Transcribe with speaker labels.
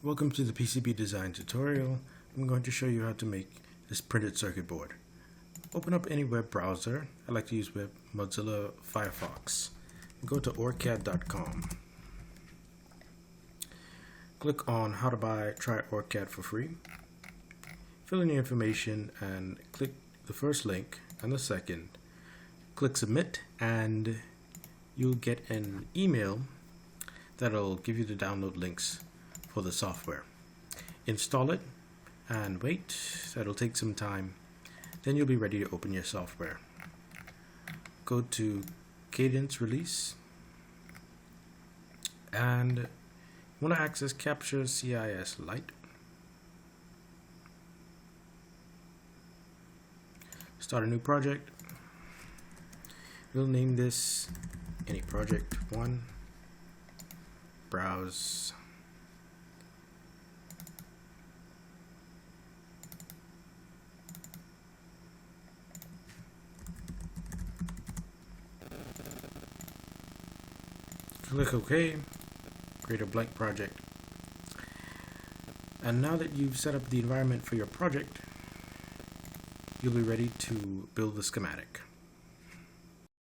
Speaker 1: Welcome to the PCB design tutorial. I'm going to show you how to make this printed circuit board. Open up any web browser. I like to use Mozilla Firefox. Go to orcad.com. Click on how to try OrCAD for free. Fill in your information and click the first link and the second. Click submit and you'll get an email that'll give you the download links for the software. Install it and wait. That'll take some time. Then you'll be ready to open your software. Go to Cadence release and you want to access Capture CIS Lite. Start a new project. We'll name this any project 1. Browse. Click OK, create a blank project. And now that you've set up the environment for your project, you'll be ready to build the schematic.